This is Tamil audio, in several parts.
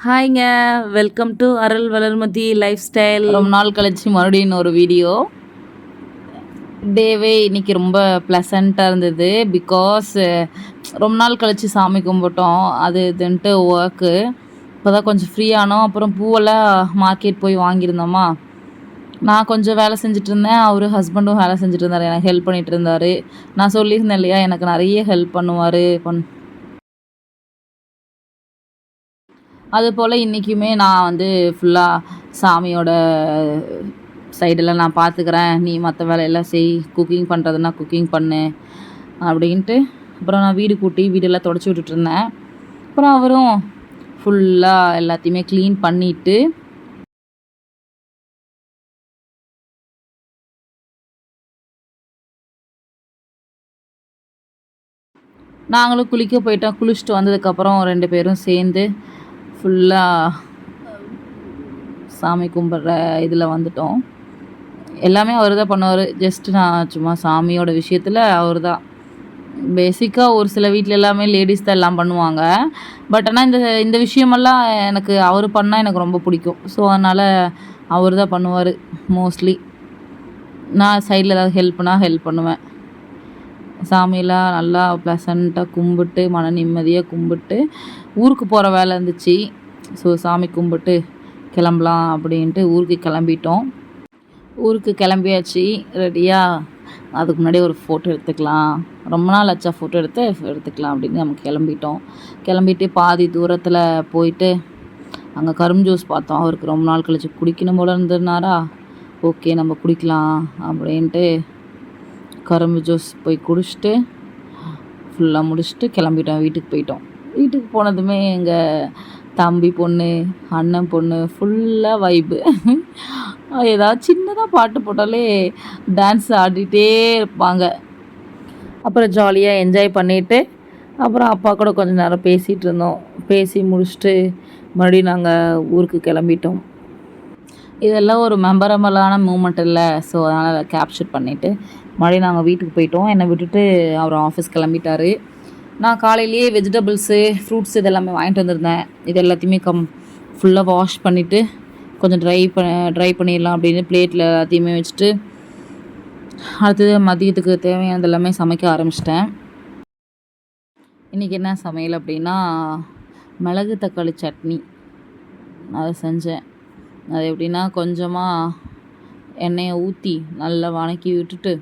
ஹாய்ங்க. Welcome to Arul Valarmathi lifestyle. ரொம்ப நாள் கழிச்சு மறுபடியும் ஒரு வீடியோ. டேவே இன்னைக்கு ரொம்ப ப்ளசண்ட்டாக இருந்தது. பிகாஸ் ரொம்ப நாள் கழிச்சு சாமி கும்பிட்டோம். அது இதுன்ட்டு ஒர்க்கு இப்போ தான் கொஞ்சம் ஃப்ரீயானோம். அப்புறம் பூவெல்லாம் மார்க்கெட் போய் வாங்கியிருந்தோமா. நான் கொஞ்சம் வேலை செஞ்சுட்டு இருந்தேன். அவர் ஹஸ்பண்டும் வேலை செஞ்சுட்டு இருந்தார். எனக்கு ஹெல்ப் பண்ணிகிட்டு இருந்தார். நான் சொல்லியிருந்தேன் இல்லையா, எனக்கு நிறைய ஹெல்ப் பண்ணுவார். அதுபோல் இன்றைக்குமே நான் வந்து ஃபுல்லாக சாமியோட சைடெல்லாம் நான் பார்த்துக்கிறேன், நீ மற்ற வேலையெல்லாம் செய், குக்கிங் பண்ணுறதுனா குக்கிங் பண்ணு அப்படின்ட்டு. அப்புறம் நான் வீடு கூட்டி வீடெல்லாம் தொடச்சி விட்டுட்டுருந்தேன். அப்புறம் அவரும் ஃபுல்லாக எல்லாத்தையுமே க்ளீன் பண்ணிவிட்டு நாங்களும் குளிக்க போயிட்டோம். குளிச்சுட்டு வந்ததுக்கப்புறம் 2 பேரும் சேர்ந்து ஃபுல்லாக சாமி கும்பிட்ற இதில் வந்துட்டோம். எல்லாமே அவர் தான் பண்ணுவார். ஜஸ்ட்டு நான் சும்மா சாமியோட விஷயத்தில் அவர் தான். பேசிக்காக ஒரு சில வீட்டில் எல்லாமே லேடிஸ் தான் எல்லாம் பண்ணுவாங்க. பட் ஆனால் இந்த விஷயமெல்லாம் எனக்கு அவர் பண்ணால் எனக்கு ரொம்ப பிடிக்கும். ஸோ அதனால் அவர் தான் பண்ணுவார் மோஸ்ட்லி. நான் சைடில் ஏதாவது ஹெல்ப் பண்ணுவேன். சாமியெல்லாம் நல்லா ப்ளசண்ட்டாக கும்பிட்டு மன நிம்மதியாக கும்பிட்டு ஊருக்கு போகிற வேலை இருந்துச்சு. ஸோ சாமி கும்பிட்டு கிளம்பலாம் அப்படின்ட்டு ஊருக்கு கிளம்பிட்டோம். ஊருக்கு கிளம்பியாச்சு ரெடியாக. அதுக்கு முன்னாடி ஒரு ஃபோட்டோ எடுத்துக்கலாம், ரொம்ப நாள் ஆச்சா ஃபோட்டோ எடுத்துக்கலாம் அப்படின்னு நம்ம கிளம்பிட்டோம். கிளம்பிட்டு பாதி தூரத்தில் போயிட்டு அங்கே கரும்பு ஜூஸ் பார்த்தோம். அவருக்கு ரொம்ப நாள் கழிச்சு குடிக்கணும் போல இருந்ததுனாரா, ஓகே நம்ம குடிக்கலாம் அப்படின்ட்டு கரும்பு ஜூஸ் போய் குடிச்சிட்டு ஃபுல்லாக முடிச்சுட்டு கிளம்பிட்டோம். வீட்டுக்கு போயிட்டோம். வீட்டுக்கு போனதுமே எங்கள் தம்பி பொண்ணு, அண்ணன் பொண்ணு ஃபுல்லாக வைப்பு. ஏதாவது சின்னதாக பாட்டு போட்டாலே டான்ஸ் ஆடிட்டே இருப்பாங்க. அப்புறம் ஜாலியாக என்ஜாய் பண்ணிவிட்டு அப்புறம் அப்பா கூட கொஞ்சம் நேரம் பேசிகிட்டு இருந்தோம். பேசி முடிச்சுட்டு மறுபடியும் நாங்கள் ஊருக்கு கிளம்பிட்டோம். இதெல்லாம் ஒரு மெமரபிளான மூமெண்ட் இல்லை. ஸோ அதனால் கேப்சர் பண்ணிவிட்டு மறுபடியும் நாங்கள் வீட்டுக்கு போயிட்டோம். என்னை விட்டுட்டு அவர் ஆஃபீஸ் கிளம்பிட்டார். நான் காலையிலேயே வெஜிடபிள்ஸு, ஃப்ரூட்ஸ் இதெல்லாமே வாங்கிட்டு வந்திருந்தேன். இது எல்லாத்தையுமே ஃபுல்லாக வாஷ் பண்ணிவிட்டு கொஞ்சம் ட்ரை பண்ணிடலாம் அப்படின்னு பிளேட்டில் எல்லாத்தையுமே வச்சுட்டு அடுத்தது மதியத்துக்கு தேவையானது எல்லாமே சமைக்க ஆரம்பிச்சிட்டேன். இன்றைக்கி என்ன சமையல் அப்படின்னா, மிளகு தக்காளி சட்னி அதை செஞ்சேன். அது எப்படின்னா, கொஞ்சமாக எண்ணெயை ஊற்றி நல்லா வதக்கி விட்டுட்டு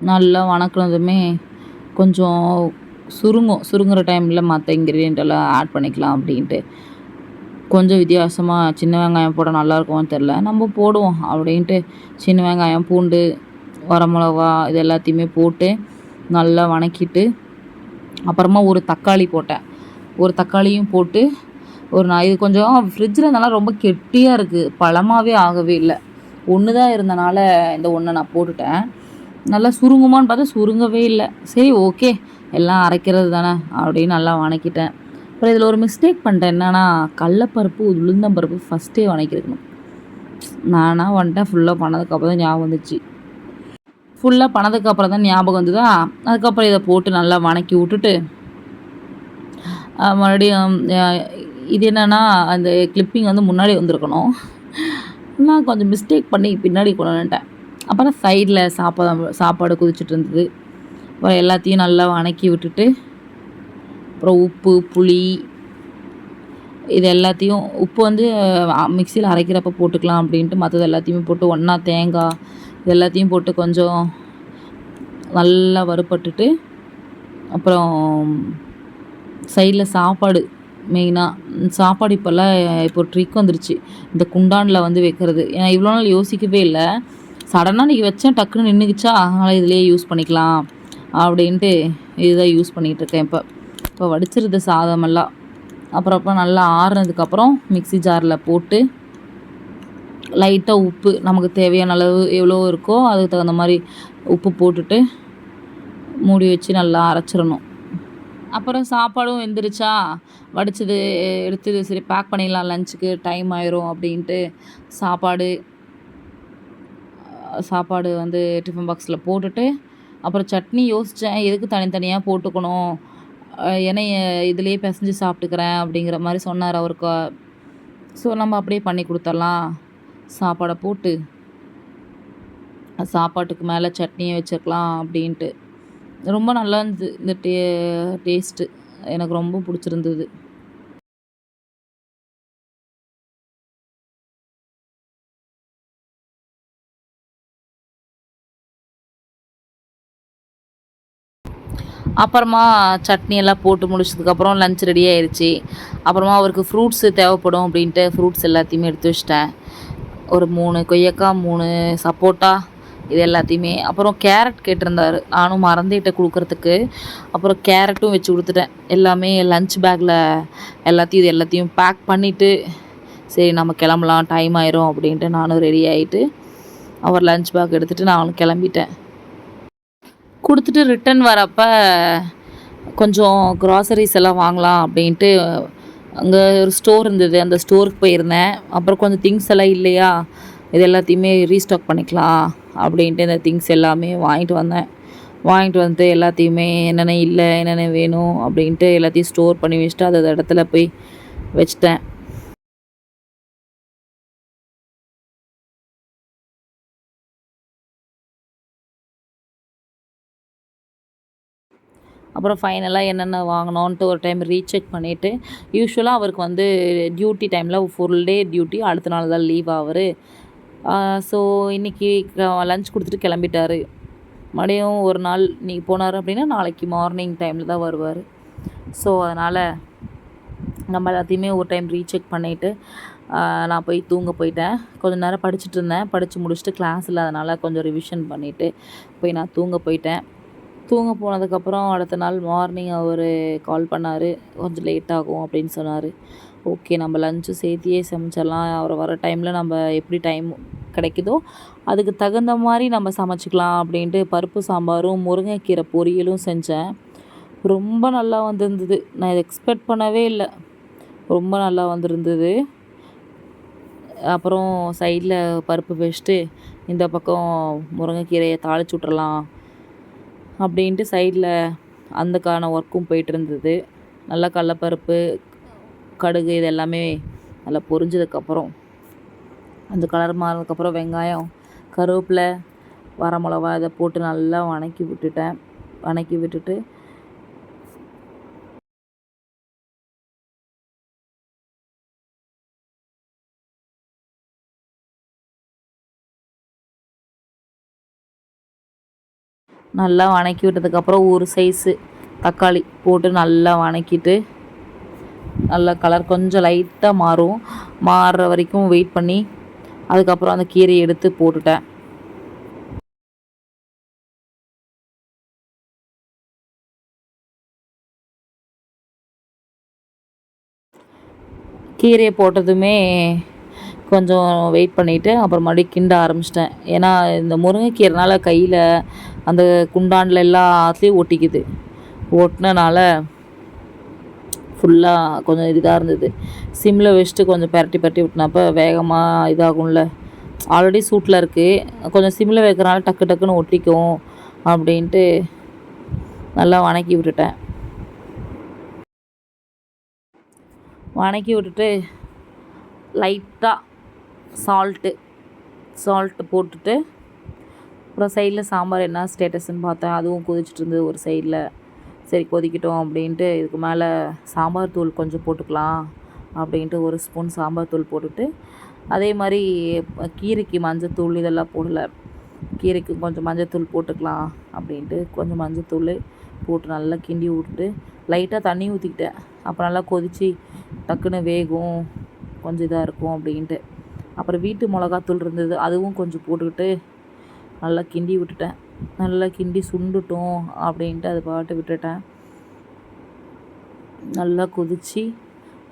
நல்லா வதக்குனதுமே கொஞ்சம் சுருங்குற டைமில் மற்ற இன்க்ரீடியன்ட் எல்லாம் ஆட் பண்ணிக்கலாம் அப்படின்ட்டு. கொஞ்சம் வித்தியாசமாக சின்ன வெங்காயம் போட்டால் நல்லாயிருக்குமான்னு தெரில, நம்ம போடுவோம் அப்படின்ட்டு சின்ன வெங்காயம், பூண்டு, வரமிளகா இது எல்லாத்தையுமே போட்டு நல்லா வதக்கிட்டு அப்புறமா ஒரு தக்காளி போட்டேன். ஒரு தக்காளியும் போட்டு இது கொஞ்சம் ஃப்ரிட்ஜில் இருந்தாலும் ரொம்ப கெட்டியாக இருக்குது, பழமாகவே ஆகவே இல்லை. ஒன்று தான் இருந்தனால இந்த ஒன்றை நான் போட்டுட்டேன். நல்லா சுருங்குமான்னு பார்த்தா சுருங்கவே இல்லை. சரி ஓகே, எல்லாம் அரைக்கிறது தானே அப்படின்னு நல்லா வதக்கிட்டேன். அப்புறம் இதில் ஒரு மிஸ்டேக் பண்ணிட்டேன். என்னென்னா, கடலப்பருப்பு உளுந்தம்பருப்பு ஃபஸ்ட்டே வதக்கிருக்கணும். நானாக வந்துட்டேன். ஃபுல்லாக பண்ணதுக்கப்புறம் தான் ஞாபகம் வந்துச்சு. வந்ததா. அதுக்கப்புறம் இதை போட்டு நல்லா வதக்கி விட்டுட்டு மறுபடியும் இது என்னென்னா, அந்த கிளிப்பிங் வந்து முன்னாடி வந்திருக்கணும். நான் கொஞ்சம் மிஸ்டேக் பண்ணி பின்னாடி கொண்டு வந்துட்டேன். அப்புறம் சைடில் சாப்பாடு கொதிச்சுட்டு இருந்தது. அப்புறம் எல்லாத்தையும் நல்லா வதக்கி விட்டுட்டு அப்புறம் உப்பு, புளி இது எல்லாத்தையும் உப்பு வந்து மிக்சியில் அரைக்கிறப்ப போட்டுக்கலாம் அப்படின்ட்டு மற்றது எல்லாத்தையுமே போட்டு ஒன்றா தேங்காய் இது எல்லாத்தையும் போட்டு கொஞ்சம் நல்லா வறுபட்டுட்டு அப்புறம் சைடில் சாப்பாடு சாப்பாடு இப்போ ட்ரிக் வந்துருச்சு, இந்த குண்டானில் வந்து வைக்கிறது. ஏன்னா இவ்வளோ நாள் யோசிக்கவே இல்லை. சடனாக இன்றைக்கி வச்சேன், டக்குன்னு நின்றுக்குச்சா, அதனால் இதிலே யூஸ் பண்ணிக்கலாம் அப்படின்ட்டு இதுதான் யூஸ் பண்ணிகிட்ருக்கேன். இப்போ வடிச்சிருது சாதமெல்லாம். அப்புறம் நல்லா ஆறுனதுக்கப்புறம் மிக்ஸி ஜாரில் போட்டு லைட்டாக உப்பு நமக்கு தேவையான அளவு எவ்வளோ இருக்கோ அதுக்கு தகுந்த மாதிரி உப்பு போட்டுட்டு மூடி வச்சு நல்லா அரைச்சிடணும். அப்புறம் சாப்பாடும் வெந்துருச்சா, வடிச்சது எடுத்து சரி பேக் பண்ணிடலாம் லஞ்சுக்கு டைம் ஆயிரும் அப்படின்ட்டு சாப்பாடு சாப்பாடு வந்து டிஃபன் பாக்ஸில் போட்டுட்டு, அப்புறம் சட்னி யோசித்தேன் எதுக்கு தனித்தனியாக போட்டுக்கணும், ஏன்னா இதுலேயே பிசைஞ்சு சாப்பிட்டுக்கிறேன் அப்படிங்கிற மாதிரி சொன்னார் அவருக்கு. ஸோ நம்ம அப்படியே பண்ணி கொடுத்துர்லாம், சாப்பாடை போட்டு சாப்பாட்டுக்கு மேலே சட்னியை வச்சுருக்கலாம் அப்படின்ட்டு. ரொம்ப நல்லா இருந்தது இந்த டேஸ்ட்டு, எனக்கு ரொம்ப பிடிச்சிருந்தது. அப்புறமா சட்னி எல்லாம் போட்டு முடிச்சதுக்கப்புறம் லஞ்ச் ரெடி ஆயிடுச்சு. அப்புறமா அவருக்கு ஃப்ரூட்ஸு தேவைப்படும் அப்படின்ட்டு ஃப்ரூட்ஸ் எல்லாத்தையுமே எடுத்து வச்சிட்டேன். ஒரு 3 கொய்யாக்காய், 3 சப்போட்டா, இது எல்லாத்தையுமே. அப்புறம் கேரட் கேட்டிருந்தாரு, நானும் மறந்துட்டேன் கொடுக்குறதுக்கு. அப்புறம் கேரட்டும் வச்சு கொடுத்துட்டேன். எல்லாமே லஞ்ச் பேக்கில் எல்லாத்தையும் பேக் பண்ணிவிட்டு, சரி நம்ம கிளம்பலாம் டைம் ஆயிரும் அப்படின்ட்டு நானும் ரெடி ஆகிட்டு அவர் லஞ்ச் பேக் எடுத்துகிட்டு நானும் கிளம்பிட்டேன். கொடுத்துட்டு ரிட்டன் வரப்போ கொஞ்சம் க்ராசரிஸ் எல்லாம் வாங்கலாம் அப்படின்ட்டு அங்கே ஒரு ஸ்டோர் இருந்தது, அந்த ஸ்டோருக்கு போயிருந்தேன். அப்புறம் கொஞ்சம் திங்ஸ் எல்லாம் இல்லையா, இது எல்லாத்தையுமே ரீஸ்டாக் பண்ணிக்கலாம் அப்படின்ட்டு இந்த திங்ஸ் எல்லாமே வாங்கிட்டு வந்து எல்லாத்தையுமே என்னென்ன இல்லை என்னென்ன வேணும் அப்படின்ட்டு எல்லாத்தையும் ஸ்டோர் பண்ணி வச்சுட்டு அது இடத்துல போய் வச்சிட்டேன். அப்புறம் ஃபைனலாக என்னென்ன வாங்கினோன்ட்டு ஒரு டைம் ரீசெக் பண்ணிவிட்டு, யூஸ்வலாக அவருக்கு வந்து டியூட்டி டைமில் ஃபுல் டே டியூட்டி, அடுத்த நாள் தான் லீவ் அவர். ஸோ இன்றைக்கி லஞ்ச் கொடுத்துட்டு கிளம்பிட்டார். மறுபடியும் ஒரு நாள் இன்றைக்கி போனார் அப்படின்னா நாளைக்கு மார்னிங் டைமில் தான் வருவார். ஸோ அதனால் நம்ம எல்லாத்தையுமே ஒரு டைம் ரீசெக் பண்ணிவிட்டு நான் போய் தூங்க போயிட்டேன். கொஞ்சம் நேரம் படிச்சுட்டு இருந்தேன், படித்து முடிச்சுட்டு கிளாஸ் இல்லாதனால கொஞ்சம் ரிவிஷன் பண்ணிவிட்டு போய் நான் தூங்க போயிட்டேன். தூங்க போனதுக்கப்புறம் அடுத்த நாள் மார்னிங் அவர் கால் பண்ணார், கொஞ்சம் லேட் ஆகும் அப்படின்னு சொன்னார். ஓகே, நம்ம லஞ்சு சேர்த்தியே சமைச்சிடலாம், அவர் வர டைமில் நம்ம எப்படி டைம் கிடைக்குதோ அதுக்கு தகுந்த மாதிரி நம்ம சமைச்சிக்கலாம் அப்படின்ட்டு பருப்பு சாம்பாரும் முருங்கைக்கீரை பொரியலும் செஞ்சேன். ரொம்ப நல்லா வந்திருந்தது, நான் இதை எக்ஸ்பெக்ட் பண்ணவே இல்லை, ரொம்ப நல்லா வந்திருந்தது. அப்புறம் சைடில் பருப்பு வச்சுட்டு இந்த பக்கம் முருங்கைக்கீரையை தாளிச்சு விட்றலாம் அப்படின்ட்டு சைடில் அந்தக்கான ஒர்க்கும் போயிட்டு இருந்தது. நல்லா கடலப்பருப்பு, கடுகு இது எல்லாமே நல்லா பொரிஞ்சதுக்கப்புறம் அந்த கலர் மாறினதுக்கப்புறம் வெங்காயம், கருவேப்பிலை, வரமிளகா இதை போட்டு நல்லா வணக்கி விட்டுட்டு நல்லா வணக்கி விட்டதுக்கப்புறம் ஒரு சைஸு தக்காளி போட்டு நல்லா வணக்கிட்டு, நல்லா கலர் கொஞ்சம் லைட்டாக மாறுற வரைக்கும் வெயிட் பண்ணி அதுக்கப்புறம் அந்த கீரையை எடுத்து போட்டுட்டேன். கீரையை போட்டதுமே கொஞ்சம் வெயிட் பண்ணிவிட்டு அப்புறம் மறுபடியும் கிண்ட ஆரம்பிச்சிட்டேன். ஏன்னா இந்த முருங்கைக்கீரைனால கையில் அந்த குண்டானில் எல்லாத்துலேயும் ஒட்டினனால ஃபுல்லாக கொஞ்சம் இதாக இருந்தது. சிம்மில் வச்சுட்டு கொஞ்சம் பரட்டி விட்டினப்போ வேகமாக இதாகும்ல, ஆல்ரெடி சூட்டில் இருக்குது, கொஞ்சம் சிம்மில் வைக்கிறனால டக்குன்னு ஒட்டிக்கும் அப்படின்ட்டு நல்லா வணக்கி விட்டுட்டு லைட்டாக சால்ட்டு போட்டுட்டு அப்புறம் சைடில் சாம்பார் என்ன ஸ்டேட்டஸ்ன்னு பார்த்தேன், அதுவும் கொதிச்சுட்டு இருந்தது ஒரு சைடில். சரி கொதிக்கட்டும் அப்படின்ட்டு இதுக்கு மேலே சாம்பார் தூள் கொஞ்சம் போட்டுக்கலாம் அப்படின்ட்டு ஒரு ஸ்பூன் சாம்பார் தூள் போட்டுட்டு, அதே மாதிரி கீரைக்கு மஞ்சத்தூள் இதெல்லாம் போடலை, கீரைக்கு கொஞ்சம் மஞ்சத்தூள் போட்டுக்கலாம் அப்படின்ட்டு கொஞ்சம் மஞ்சத்தூள் போட்டு நல்லா கிண்டி விட்டுட்டு லைட்டாக தண்ணி ஊற்றிக்கிட்டேன். அப்புறம் நல்லா கொதித்து டக்குன்னு வேகும், கொஞ்சம் இதாக இருக்கும் அப்படின்ட்டு. அப்புறம் வீட்டு மிளகாத்தூள் இருந்தது, அதுவும் கொஞ்சம் போட்டுக்கிட்டு நல்லா கிண்டி விட்டுட்டேன். நல்லா கிண்டி சுண்டுட்டோம் அப்படின்ட்டு அது பாட்டு விட்டுட்டேன். நல்லா கொதித்து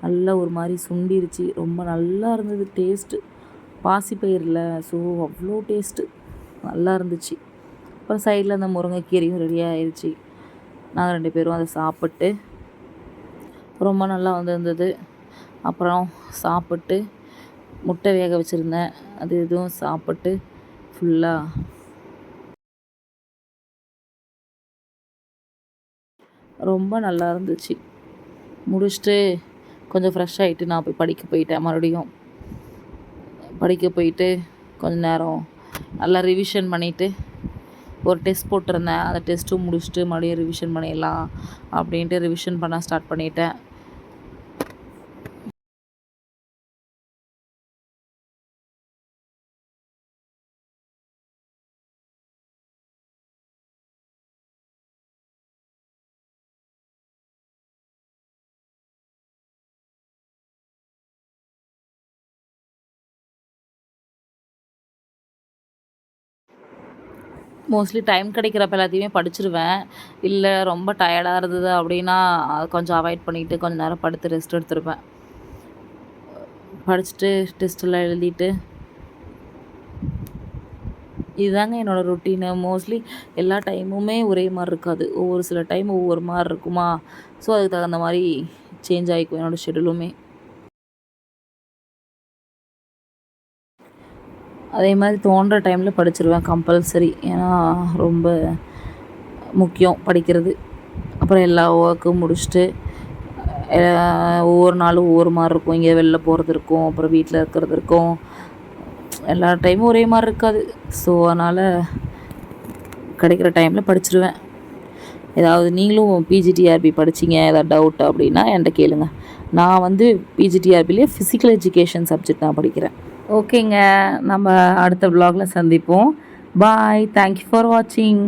நல்லா ஒரு மாதிரி சுண்டிருச்சு, ரொம்ப நல்லா இருந்தது டேஸ்ட்டு. பாசிப்பயிரில் ஸோ அவ்வளோ டேஸ்ட்டு நல்லா இருந்துச்சு. அப்புறம் சைடில் அந்த முருங்கைக்கீரையும் ரெடி ஆயிடுச்சு. நாங்கள் 2 பேரும் அதை சாப்பிட்டு ரொம்ப நல்லா இருந்தது. அப்புறம் சாப்பிட்டு முட்டை வேக வச்சுருந்தேன், அது இதுவும் சாப்பிட்டு ஃபுல்லாக ரொம்ப நல்லா இருந்துச்சு. முடிச்சுட்டு கொஞ்சம் ஃப்ரெஷ் ஆகிட்டு நான் போய் படிக்க போயிட்டேன். மறுபடியும் படிக்க போயிட்டு கொஞ்ச நேரம் நல்லா ரிவிஷன் பண்ணிவிட்டு ஒரு டெஸ்ட் போட்டிருந்தேன், அந்த டெஸ்ட்டும் முடிச்சுட்டு மறுபடியும் ரிவிஷன் பண்ணிடலாம் அப்படின்ட்டு ரிவிஷன் பண்ண ஸ்டார்ட் பண்ணிட்டேன். மோஸ்ட்லி டைம் கிடைக்கிறப்ப எல்லாத்தையுமே படிச்சிருவேன். இல்லை ரொம்ப டயர்டாக இருந்தது அப்படின்னா கொஞ்சம் அவாய்ட் பண்ணிவிட்டு கொஞ்சம் நேரம் படுத்து ரெஸ்ட் எடுத்திருப்பேன். படிச்சுட்டு டெஸ்ட்டெல்லாம் எழுதிட்டு இதுதாங்க என்னோடய ரொட்டீனு. மோஸ்ட்லி எல்லா டைமுமே ஒரே மாதிரி இருக்காது, ஒவ்வொரு சில டைம் ஒவ்வொரு மாதிரி இருக்குமா. ஸோ அதுக்கு தகுந்த மாதிரி சேஞ்ச் ஆகிக்கும் என்னோடய ஷெடியூலுமே. அதே மாதிரி தோன்ற டைமில் படிச்சிருவேன் கம்பல்சரி. ஏன்னா ரொம்ப முக்கியம் படிக்கிறது. அப்புறம் எல்லா ஒர்க்கும் முடிச்சுட்டு ஒவ்வொரு நாளும் ஒவ்வொரு மாதிரி இருக்கும். இங்கே வெளில போகிறது இருக்கும், அப்புறம் வீட்டில் இருக்கிறது இருக்கும். எல்லா டைமும் ஒரே மாதிரி இருக்காது. ஸோ அதனால் கிடைக்கிற டைமில் படிச்சிருவேன். ஏதாவது நீங்களும் பிஜிடிஆர்பி படிச்சிங்க, ஏதாவது டவுட் அப்படின்னா என்கிட்ட கேளுங்க. நான் வந்து பிஜிடிஆர்பிலே ஃபிசிக்கல் எஜுகேஷன் சப்ஜெக்ட் நான் படிக்கிறேன். ஓகேங்க, நம்ம அடுத்த வ்ளாகில் சந்திப்போம். பாய். தேங்க்யூ ஃபார் வாட்சிங்.